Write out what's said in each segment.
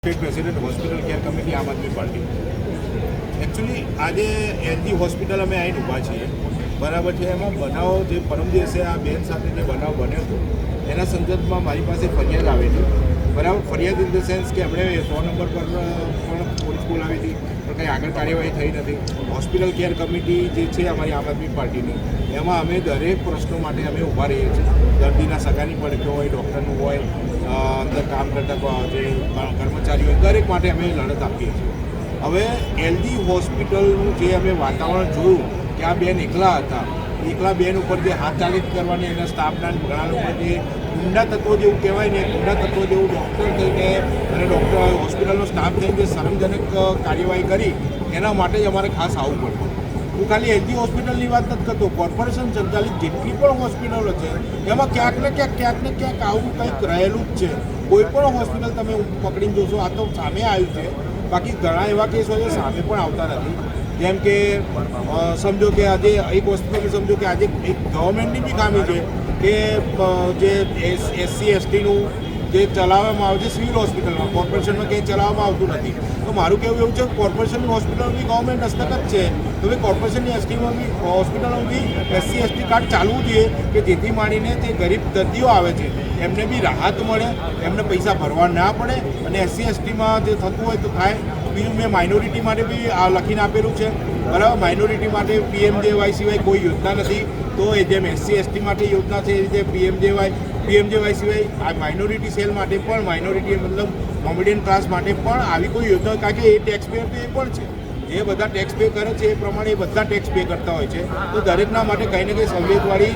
State president hospital care committee આમ આદમી party. Actually આજે LG hospital અમે આવીને ઊભા છીએ, બરાબર છે. એમાં બનાવ જે પરમ દિવસે આ બેન સાથે જે બનાવ બન્યો હતો એના સંદર્ભમાં મારી પાસે ફરિયાદ આવેલી, બરાબર. ફરિયાદ ઇન ધ સેન્સ કે એમણે 100 નંબર પર પણ પોલીસ બોલાવી હતી, પણ કંઈ આગળ કાર્યવાહી થઈ નથી. હોસ્પિટલ કેર કમિટી જે છે અમારી આમ આદમી પાર્ટીની, એમાં અમે દરેક પ્રશ્નો માટે અમે ઊભા રહીએ છીએ. દર્દીના સગાની પડખે હોય, ડૉક્ટરનું હોય, અંદર કામ કરતા જે કર્મચારીઓ, દરેક માટે અમે લડત આપીએ છીએ. હવે એલજી હોસ્પિટલનું જે અમે વાતાવરણ જોયું કે આ બેન એકલા હતા, એકલા બેન ઉપર જે હાથ ચાલિત કરવાની એના સ્ટાફના ઘણા લોકો જે ગુંડા તત્વો જેવું કહેવાય ને, ગુંડા તત્વો જેવું ડૉક્ટર થઈને અને ડૉક્ટર હોસ્પિટલનો સ્ટાફ થઈને જે શરમજનક કાર્યવાહી કરી, એના માટે જ અમારે ખાસ આવવું પડ્યું. હું ખાલી એલજી હોસ્પિટલની વાત નથી કરતો, કોર્પોરેશન સંચાલિત જેટલી પણ હોસ્પિટલો છે એમાં ક્યાંક ને ક્યાંક આવું કંઈક રહેલું જ છે. કોઈ પણ હોસ્પિટલ તમે પકડીને જોશો, આ તો સામે આવ્યું છે, બાકી ઘણા એવા કેસ હોય છે સામે પણ આવતા નથી. જેમ કે સમજો કે આજે એક હોસ્પિટલ સમજો કે આજે એક ગવર્મેન્ટની બી ખામી છે કે જે એસસી એસટીનું જે ચલાવવામાં આવે છે સિવિલ હોસ્પિટલમાં, કોર્પોરેશનમાં કંઈ ચલાવવામાં આવતું નથી. તો મારું કહેવું એવું છે કે કોર્પોરેશનની હોસ્પિટલ બી ગવર્મેન્ટ હસ્તગત છે, તો ભાઈ કોર્પોરેશનની એસટીમાં બી હોસ્પિટલોમાં બી એસસી એસટી કાર્ડ ચાલવું જોઈએ કે જેથી માંડીને જે ગરીબ દર્દીઓ આવે છે એમને બી રાહત મળે, એમને પૈસા ભરવા ના પડે, અને એસસી એસટીમાં જે થતું હોય તો થાય. બીજું મેં માઇનોરિટી માટે બી આ લખીને આપેલું છે, બરાબર. માઇનોરિટી માટે પીએમજેવાય સિવાય કોઈ યોજના નથી, તો એ જેમ એસસી એસટી માટે યોજના છે એ રીતે પીએમજેવાય સિવાય આ માઇનોરિટી સેલ માટે પણ, માઇનોરિટી મતલબ મોમેડિયન ક્લાસ માટે પણ આવી કોઈ યોજના, કારણ કે એ ટેક્સ પેયર તો એ પણ છે, જે બધા ટેક્સ પે કરે છે એ પ્રમાણે એ બધા ટેક્સ પે કરતા હોય છે. તો દરેકના માટે કંઈ ને કંઈ સવલતવાળી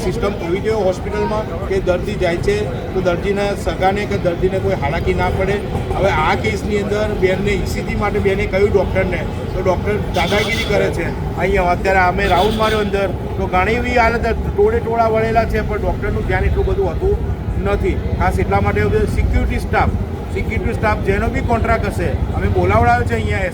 સિસ્ટમ હોવી જોઈએ હોસ્પિટલમાં, કે દર્દી જાય છે તો દર્દીના સગાને કે દર્દીને કોઈ હાલાકી ના પડે. હવે આ કેસની અંદર બેનને ઇસીજી માટે બેને કહ્યું ડૉક્ટરને, તો ડૉક્ટર દાદાગીરી કરે છે. અહીંયા અત્યારે અમે રાઉન્ડ માર્યો અંદર તો ઘણી એવી હાલત ટોળા વળેલા છે, પણ ડૉક્ટરનું ધ્યાન એટલું બધું હોતું નથી. ખાસ એટલા માટે સિક્યુરિટી સ્ટાફ જેનો બી કોન્ટ્રાક્ટ હશે, અમે બોલાવડાવ્યો છે અહીંયા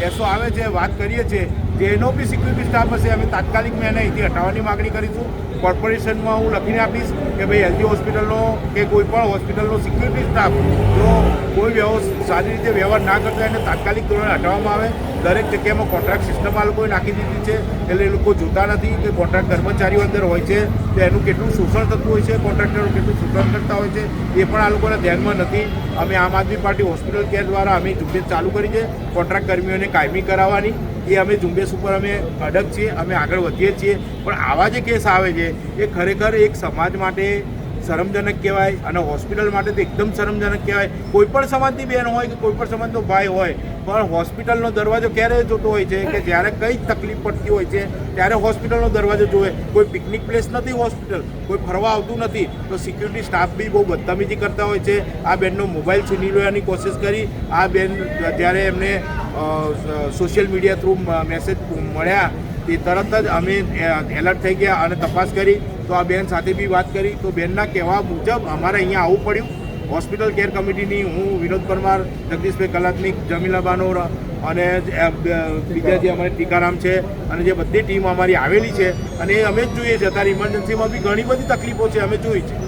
એસો આવે છે, વાત કરીએ છીએ, જેનો બી સિક્યુરિટી સ્ટાફ હશે અમે તાત્કાલિક મેં એને અહીંથી હટાવવાની માગણી કરીશું. કોર્પોરેશનમાં હું લખીને આપીશ કે ભાઈ એલજી હોસ્પિટલનો કે કોઈ પણ હોસ્પિટલનો સિક્યુરિટી સ્ટાફ જો કોઈ સારી રીતે વ્યવહાર ના કરતો એને તાત્કાલિક ધોરણે હટાવવામાં આવે. દરેક જગ્યામાં કોન્ટ્રાક્ટ સિસ્ટમ આ લોકોએ નાખી દીધી છે, એટલે એ લોકો જોતા નથી કે કોન્ટ્રાક્ટ કર્મચારીઓ અંદર હોય છે તો એનું કેટલું શોષણ થતું હોય છે, કોન્ટ્રાક્ટરો કેટલું શોષણ કરતા હોય છે, એ પણ આ લોકોના ધ્યાનમાં નથી. અમે આમ આદમી પાર્ટી હોસ્પિટલ કેર દ્વારા અમે ઝુંબેશ ચાલુ કરી છે કોન્ટ્રાક્ટ કર્મીઓને કાયમી કરાવવાની. એ અમે ઝુંબેશ ઉપર અમે અડગ છીએ, અમે આગળ વધીએ છીએ. પણ આવા જે કેસ આવે છે એ ખરેખર એક સમાજ માટે શરમજનક કહેવાય, અને હોસ્પિટલ માટે તો એકદમ શરમજનક કહેવાય. કોઈ પણ સમાજની બહેન હોય કે કોઈ પણ સમાજનો ભાઈ હોય, પણ હોસ્પિટલનો દરવાજો ક્યારે જોતો હોય છે કે જ્યારે કંઈ તકલીફ પડતી હોય છે ત્યારે હોસ્પિટલનો દરવાજો જોવે. કોઈ પિકનિક પ્લેસ નથી હોસ્પિટલ, કોઈ ફરવા આવતું નથી, તો સિક્યુરિટી સ્ટાફ બી બહુ બદતમીજી કરતા હોય છે. આ બેનનો મોબાઈલ છીની લેવાની કોશિશ કરી. આ બેન જ્યારે એમને સોશિયલ મીડિયા થ્રુ મેસેજ મળ્યા તે તરત જ અમે એલર્ટ થઈ ગયા અને તપાસ કરી. તો આ બેન સાથે બી વાત કરી, તો બેનના કહેવા મુજબ અમારે અહીંયા આવવું પડ્યું. હોસ્પિટલ કેર કમિટીની હું વિનોદ પરમાર, જગદીશભાઈ કલાત્મિક, જમીલા બાનોર અને બીજા જે અમારે ટીકારામ છે, અને જે બધી ટીમ અમારી આવેલી છે, અને અમે જ જોઈએ છીએ. અત્યારે ઇમરજન્સીમાં બી ઘણી બધી તકલીફો છે, અમે જોઈ છે.